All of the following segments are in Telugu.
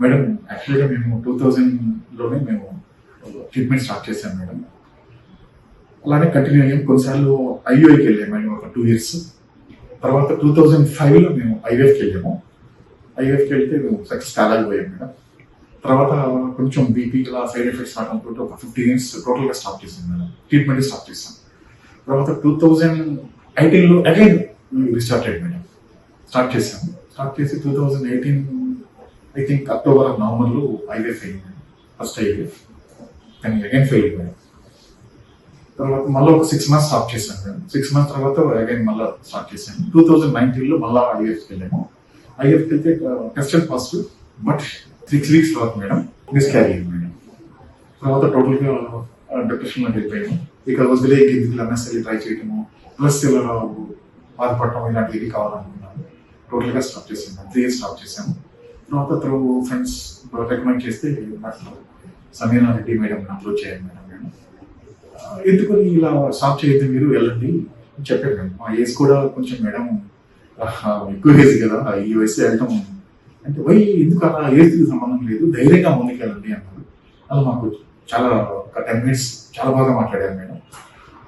మేడం యాక్చువల్గా మేము 2000లోనే మేము ట్రీట్మెంట్ స్టార్ట్ చేశాం మేడం. అలానే కంటిన్యూ అయ్యాం. కొన్నిసార్లు ఐయుఐకి వెళ్ళాము మేడం ఒక 2 years. తర్వాత 2005లో మేము ఐవీఎఫ్కి వెళ్ళాము. ఐవీఎఫ్కి వెళ్తే మేము సక్సెస్ కాలేకపోయాం మేడం. తర్వాత కొంచెం బీపీ ఇలా సైడ్ ఎఫెక్ట్స్ రావడంతో ఒక 15 years టోటల్గా స్టాప్ చేశాం మేడం. ట్రీట్మెంట్ స్టాప్ చేశాం. తర్వాత 2018లో అగైన్ రీస్టార్ట్ అయ్యాం మేడం. స్టార్ట్ చేశాము. స్టార్ట్ చేసి 2018 ఐ థింక్ అక్టోబర్ నవంబర్లో ఐవీఎఫ్ అయింది. ఫస్ట్ ఐవీఎఫ్ కానీ అగైన్ ఫెయిల్ మేడం. తర్వాత మళ్ళీ ఒక 6 months స్టాప్ చేశాను మేడం. 6 months తర్వాత అగైన్ మళ్ళీ స్టార్ట్ చేశాను. 2019లో మళ్ళీ ఐవీఎఫ్కి వెళ్ళాము. ఐవీఎఫ్కి వెళ్తే టెస్టెడ్ పాజిటివ్ బట్ 6 weeks తర్వాత మేడం మిస్క్యారీ అయింది మేడం. తర్వాత టోటల్గా డిప్రెషన్లో వెళ్ళిపోయాము. ఇక వదిలే ఎందుకు అన్నెసరీ ట్రై చేయటము ప్లస్ ఇలా బాధపడటం ఇలాంటివి కావాలనుకున్నాను. టోటల్గా స్టాప్ చేసాము. 3 years స్టాప్ చేశాము. తర్వాత త్రూ ఫ్రెండ్స్ రికమెండ్ చేస్తే నాకు సమీనా రెడ్డి మేడం అప్రోచ్ అయ్యాను మేడం. నేను ఎందుకని ఇలా స్టాప్ చేయొద్దు మీరు వెళ్ళండి అని చెప్పాను మేడం. మా ఏజ్ కూడా కొంచెం మేడం ఎక్కువ ఏజ్ కదా, ఈ వయసు వెళ్ళటం అంటే ఎందుకు అలా ఏజ్కి సంబంధం లేదు, ధైర్యంగా ముందుకు వెళ్ళండి అన్నారు. అలా మాకు చాలా ఒక 10 minutes చాలా బాగా మాట్లాడారు మేడం.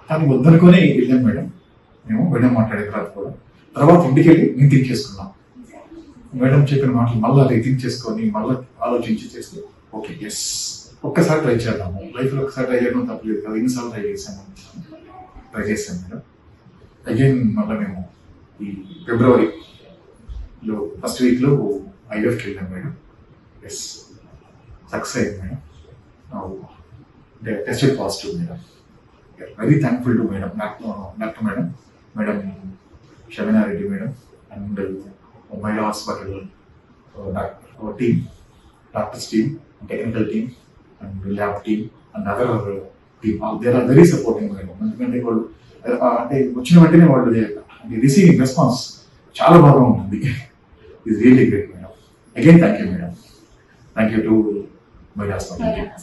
కానీ వద్దనుకొని వెళ్ళాం మేడం. మేము మేడం మాట్లాడిన తర్వాత కూడా తర్వాత ఇంటికి వెళ్ళి నేను థింక్ చేసుకున్నాం. మేడం చెప్పిన మాటలు మళ్ళీ రీథింక్ చేసుకొని మళ్ళీ ఆలోచించి చేస్తే ఓకే ఎస్ ఒక్కసారి ట్రై చేద్దాము. లైఫ్లో ఒక్కసారి ట్రై చేయడం తప్పలేదు కదా, ఎన్నిసార్లు ట్రై చేశాను మేడం. అగైన్ మళ్ళీ మేము ఈ ఫిబ్రవరిలో ఫస్ట్ వీక్లో ఐవీఎఫ్కి వెళ్ళాం మేడం. ఎస్ సక్సెస్ అయింది madam. Tested positive madam. Very thankful to madam, doctor madam, madam Shameena Reddy madam and Mahila hospital team, doctors team, technical team and lab team and other team they are very supporting madam. ఎందుకంటే వాళ్ళు అంటే వచ్చిన వెంటనే వాళ్ళు రిసీవింగ్ రెస్పాన్స్ చాలా బాగా ఉంటుంది. Is really great madam. Again thank you madam. Thank you to మహిళా హాస్పిటల్.